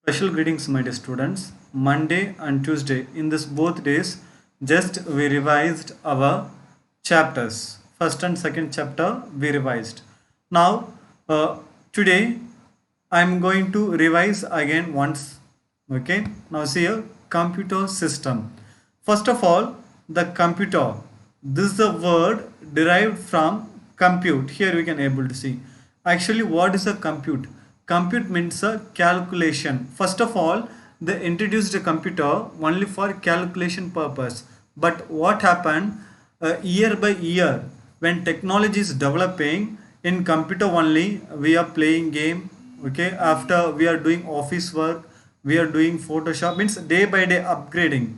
Special greetings, my dear students. Monday and Tuesday, in this both days, just we revised our chapters. First and second chapter we revised. Now, today I am going to revise again once. Okay. Now see a computer system. First of all, the computer. This is the word derived from compute. Here we can able to see. Actually, what is a compute? Compute means a calculation. First of all, they introduced a computer only for calculation purpose. But what happened year by year when technology is developing in computer only we are playing game. Okay, after we are doing office work, we are doing Photoshop, means day by day upgrading.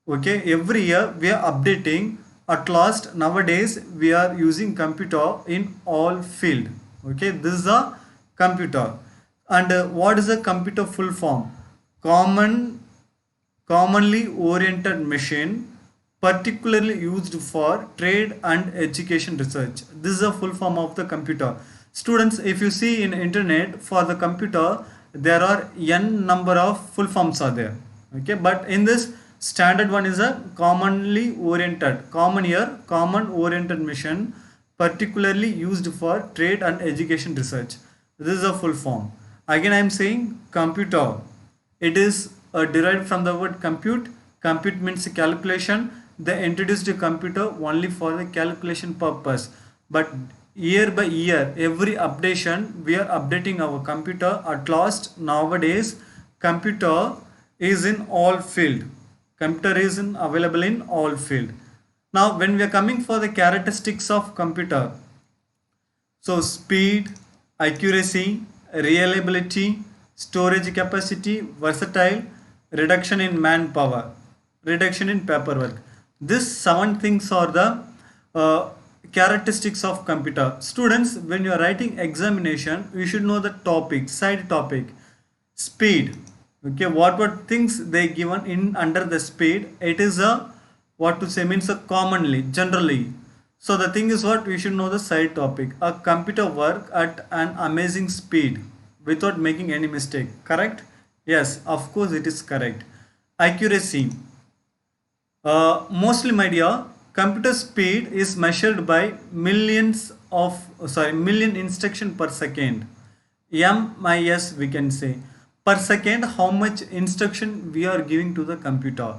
Okay, every year we are updating. At last nowadays we are using computer in all field. Okay, this is a computer. And what is a computer full form? Commonly oriented machine, particularly used for trade and education research. This is a full form of the computer. Students, if you see in internet for the computer, there are n number of full forms are there. Okay, but in this standard one is a common oriented machine, particularly used for trade and education research. This is a full form. Again I am saying computer. It is derived from the word compute. Compute means calculation. They introduced a computer only for the calculation purpose. But year by year, every updation, we are updating our computer. At last, nowadays, computer is in all field. Computer is available in all field. Now, when we are coming for the characteristics of computer, so speed, accuracy, reliability, storage capacity, versatile, reduction in manpower, reduction in paperwork. These seven things are the characteristics of computer. Students, when you are writing examination, you should know the topic, side topic, speed. Okay, what things they given in under the speed? It is a what to say means a commonly, generally. So the thing is what we should know the side topic. A computer work at an amazing speed without making any mistake. Correct? Yes, of course it is correct. Accuracy. Mostly, my dear, computer speed is measured by million instruction per second. MIS we can say. Per second, how much instruction we are giving to the computer.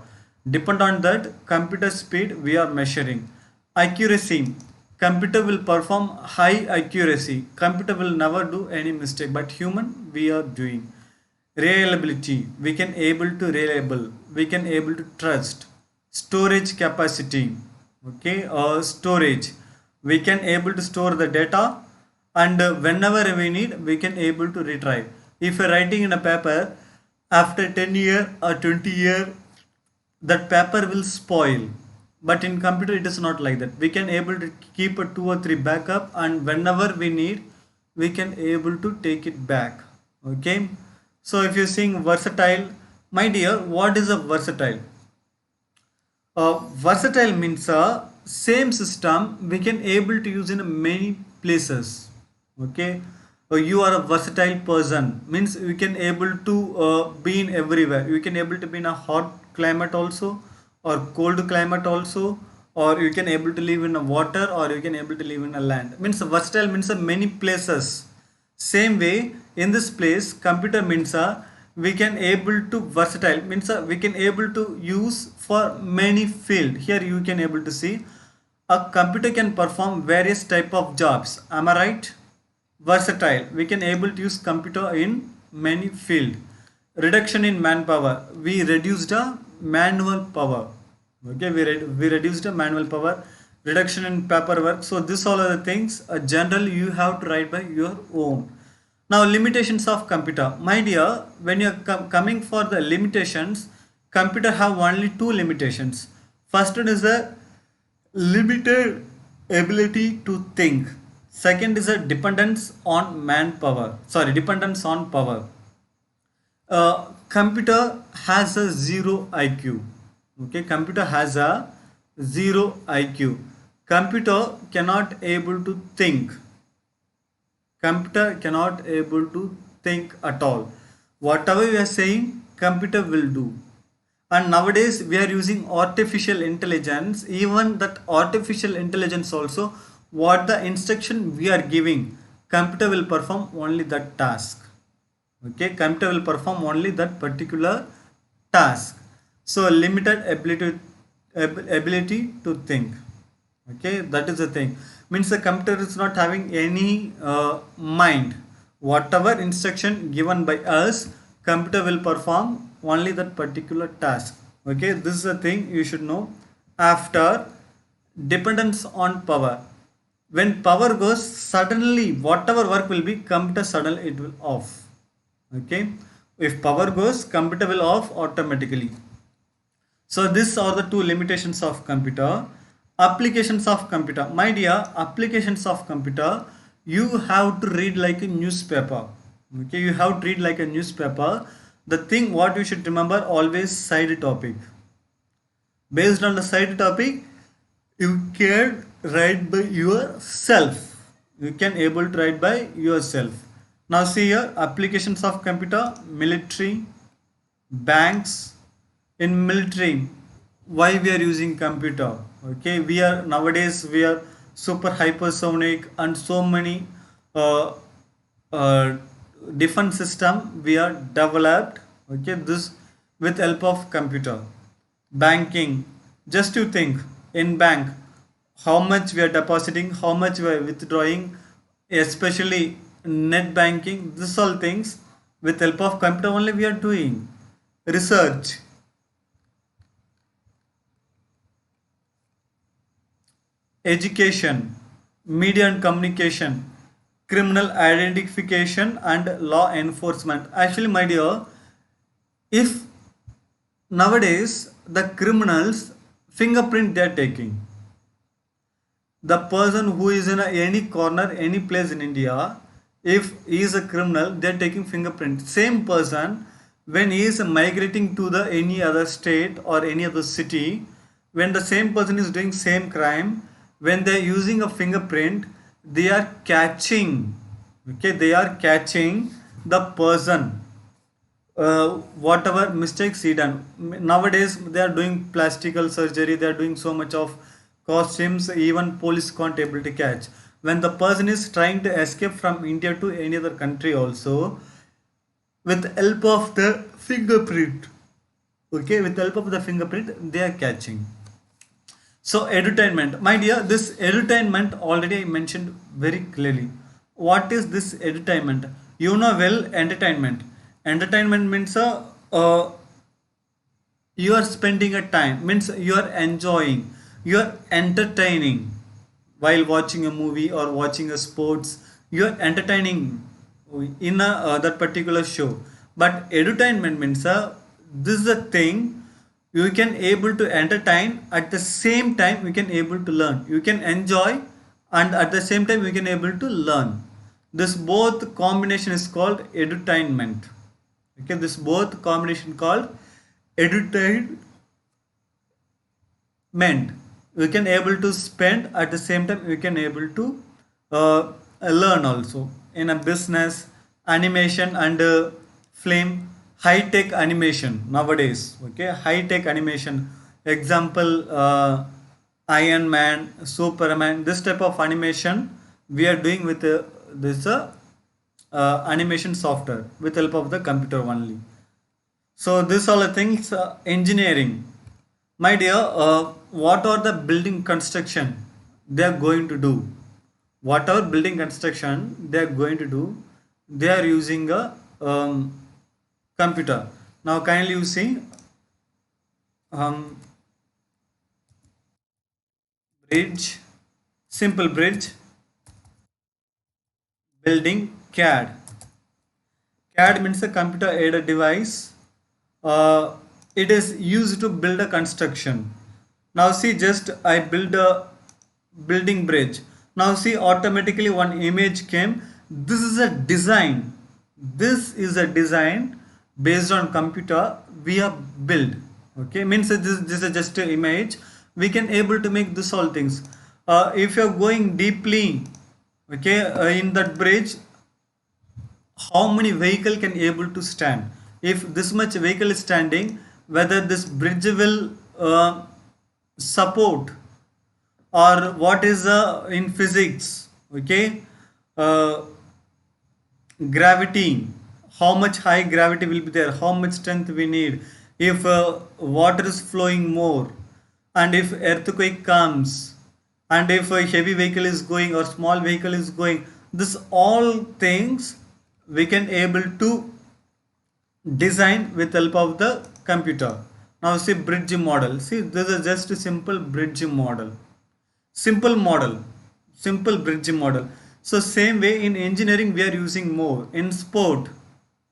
Depend on that computer speed we are measuring. Accuracy. Computer will perform high accuracy. Computer will never do any mistake, but human we are doing. Reliability. We can able to reliable. We can able to trust. Storage capacity. Okay, storage. We can able to store the data, and whenever we need, we can able to retrieve. If you're writing in a paper, after 10 year or 20 year, that paper will spoil. But in computer it is not like that. We can able to keep a 2 or 3 backup, and whenever we need, we can able to take it back. Okay, so if you're saying versatile, my dear, what is a versatile? Versatile means a same system we can able to use in many places. Okay, you are a versatile person means you can able to be in everywhere. You can able to be in a hot climate also, or cold climate also, or you can able to live in a water, or you can able to live in a land. Means versatile means a many places. Same way in this place computer means a we can able to versatile means we can able to use for many field. Here you can able to see a computer can perform various type of jobs. Am I right? Versatile, we can able to use computer in many field. Reduction in manpower, we reduced the manual power. Okay, we reduced the manual power. Reduction in paperwork. So this all are the things generally you have to write by your own. Now limitations of computer, my dear, when you are coming for the limitations, computer have only two limitations. First one is the limited ability to think. Second is a dependence on manpower. Sorry, dependence on power. Computer has a zero IQ. Okay, computer has a zero IQ. Computer cannot able to think. Computer cannot able to think at all. Whatever we are saying, computer will do. And nowadays we are using artificial intelligence. Even that artificial intelligence also, what the instruction we are giving, computer will perform only that task. Okay, computer will perform only that particular task. So limited ability to think. Okay, that is the thing. Means the computer is not having any mind. Whatever instruction given by us, computer will perform only that particular task. Okay, this is the thing you should know. After, dependence on power. When power goes, suddenly whatever work will be, computer suddenly it will off. Okay, if power goes, computer will off automatically. So these are the two limitations of computer. Applications of computer. My dear, applications of computer, you have to read like a newspaper. Okay, you have to read like a newspaper. The thing what you should remember, always side topic. Based on the side topic, you can write by yourself. You can able to write by yourself. Now see here, applications of computer, military, banks. In military, why we are using computer? Okay, we are nowadays we are super hypersonic and so many uh, uh, different system we are developed. Okay, this with help of computer. Banking, just to think, in bank how much we are depositing, how much we are withdrawing, especially net banking, this all things with help of computer only we are doing. Research, education, media and communication, criminal identification and law enforcement. Actually, my dear, if nowadays the criminals fingerprint they are taking, the person who is in any corner, any place in India, if he is a criminal, they are taking fingerprint. Same person, when he is migrating to the any other state or any other city, when the same person is doing same crime, when they are using a fingerprint, they are catching. Okay, they are catching the person whatever mistakes he done. Nowadays they are doing plastical surgery, they are doing so much of costumes, even police can't able to catch. When the person is trying to escape from India to any other country also, with help of the fingerprint, okay, with help of the fingerprint they are catching. So edutainment, my dear, this edutainment already I mentioned very clearly. What is this edutainment? You know well, entertainment. Entertainment means you are spending a time, means you are enjoying, you are entertaining while watching a movie or watching a sports. You are entertaining in that particular show. But edutainment means this is a thing you can able to entertain, at the same time you can able to learn, you can enjoy, and at the same time you can able to learn. This both combination is called edutainment. Okay, this both combination called edutainment. You can able to spend, at the same time you can able to learn also. In a business, animation and film, high tech animation nowadays. Okay, high tech animation, example, Iron Man, Superman, this type of animation we are doing with this animation software with help of the computer only. So this all the things. Engineering, my dear, what are the building construction they are going to do? Whatever building construction they are going to do, they are using a computer. Now kindly you see, um, bridge, simple bridge, building, CAD. CAD means a computer aided device. It is used to build a construction. Now see, just I build a building bridge. Now see, automatically one image came. This is a design. This is a design based on computer we have built. Okay, means that this is just an image. We can able to make this all things. If you are going deeply, okay, in that bridge, how many vehicle can able to stand. If this much vehicle is standing, whether this bridge will support, or what is in physics, okay, uh, gravity, how much high gravity will be there, how much strength we need, if water is flowing more, and if earthquake comes, and if a heavy vehicle is going or small vehicle is going, this all things we can able to design with help of the computer. Now see bridge model, see this is just a simple bridge model, simple model, simple bridge model. So same way in engineering we are using more in sport.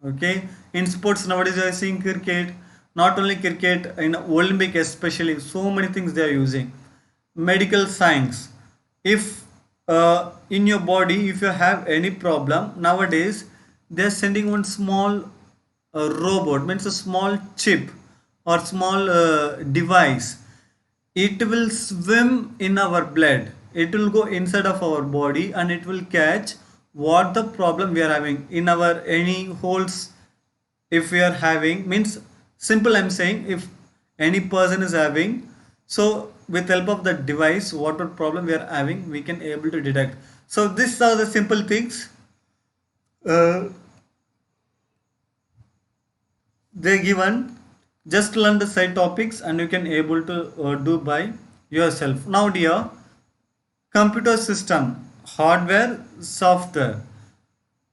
Okay, in sports nowadays we are seeing cricket, not only cricket, in Olympic especially, so many things they are using. Medical science, if in your body if you have any problem nowadays, they are sending one small robot, means a small chip or small device. It will swim in our blood, it will go inside of our body and it will catch what the problem we are having in our any holes. If we are having, means simple I'm saying, if any person is having, so with help of the device whatever problem we are having we can able to detect. So these are the simple things uh, they given. Just learn the side topics and you can able to do by yourself. Now dear, computer system, hardware, software.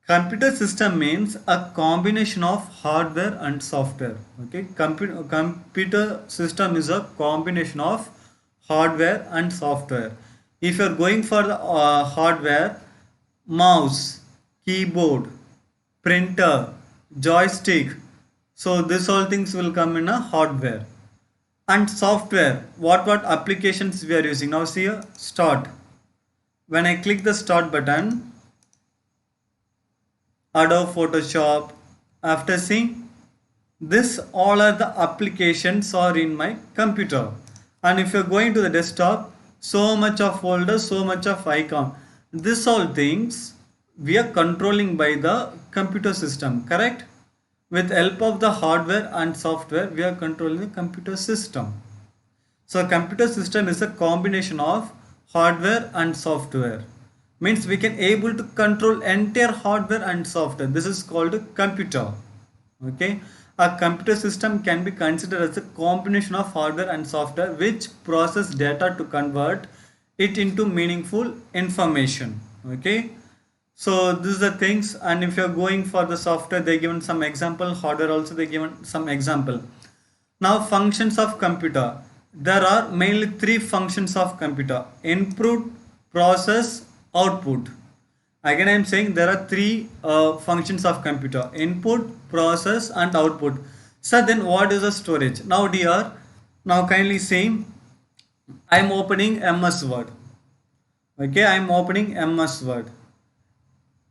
Computer system means a combination of hardware and software. Okay, computer system is a combination of hardware and software. If you are going for the hardware, mouse, keyboard, printer, joystick, so this all things will come in a hardware. And software, what applications we are using. Now see here, start. When I click the start button, Adobe Photoshop, after seeing this, all are the applications are in my computer. And if you're going to the desktop, so much of folder, so much of icon, this all things we are controlling by the computer system, correct? With help of the hardware and software we are controlling the computer system. So computer system is a combination of hardware and software, means we can able to control entire hardware and software. This is called a computer. Okay, a computer system can be considered as a combination of hardware and software which process data to convert it into meaningful information. Okay, so this is the things. And if you're going for the software, they given some example, hardware also they given some example. Now functions of computer, there are mainly three functions of computer: input, process, output. Again I am saying there are three functions of computer: input, process and output. So then what is the storage? Now dear, now kindly see, I am opening MS Word. Okay, I am opening MS Word.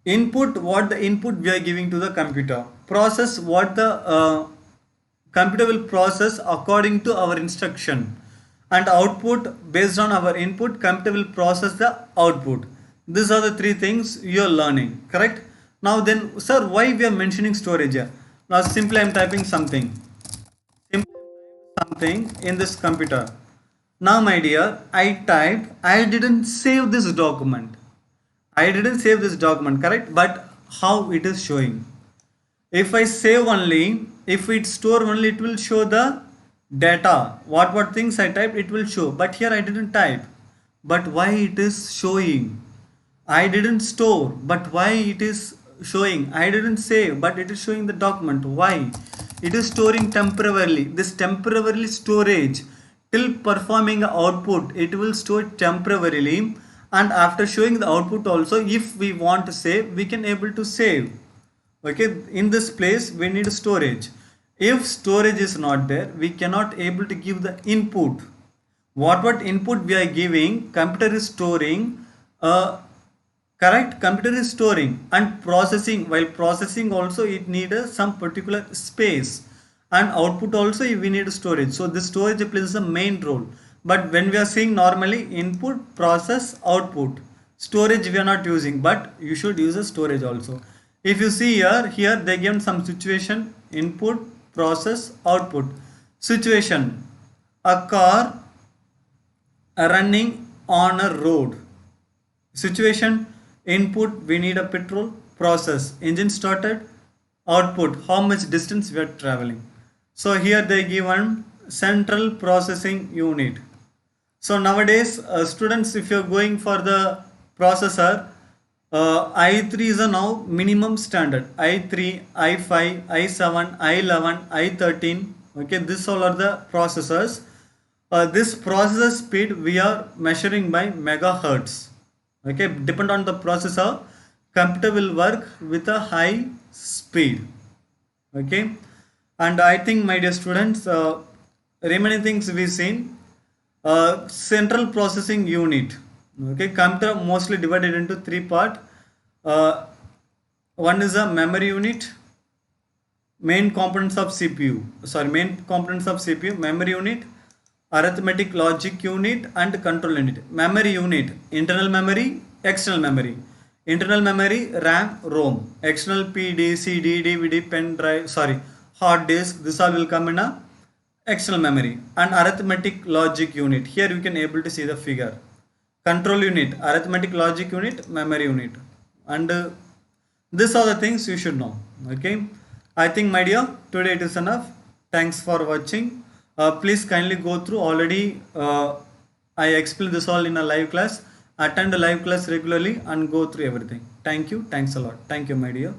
Input, what the input we are giving to the computer. Process, what the computer will process according to our instruction. And output, based on our input computer will process the output. These are the three things you are learning, correct? Now then sir, why we are mentioning storage here? Now simply I am typing something, in this computer. Now my dear, I typed, I didn't save this document, correct? But how it is showing, if I save only, if it store only, it will show the data, what things I typed it will show. But here I didn't type, but why it is showing? I didn't store, but why it is showing? I didn't save, but it is showing the document. Why? It is storing temporarily. This temporarily storage, till performing output, it will store temporarily. And after showing the output also, if we want to save, we can able to save. Okay, in this place we need storage. If storage is not there, we cannot able to give the input. What input we are giving, computer is storing. Correct, computer is storing and processing. While processing also it needs some particular space, and output also we need storage. So this storage plays the main role. But when we are seeing normally input, process, output, storage we are not using, but you should use a storage also. If you see here they given some situation, input, process, output. Situation, a car running on a road. Situation, input, we need a petrol. Process, engine started. Output, how much distance we are traveling. So here they given central processing unit. So nowadays, students, if you're going for the processor, i3 is a now minimum standard. i3, i5, i7, i11, i13. Okay, this all are the processors. This processor speed we are measuring by megahertz. Okay, depend on the processor, computer will work with a high speed. Okay, and I think, my dear students, remaining things we've seen. Central processing unit. Okay, computer mostly divided into three part. uh, One is a memory unit, main components of CPU, main components of CPU, memory unit, arithmetic logic unit, and control unit. Memory unit, internal memory, external memory. Internal memory, RAM, ROM. External PD, CD, DVD, pen drive, hard disk. This all will come in a external memory. And arithmetic logic unit, here you can able to see the figure. Control unit, arithmetic logic unit, memory unit. And these are the things you should know. Okay, I think, my dear, today it is enough. Thanks for watching. Please kindly go through already. I explained this all in a live class. Attend the live class regularly and go through everything. Thank you. Thanks a lot. Thank you, my dear.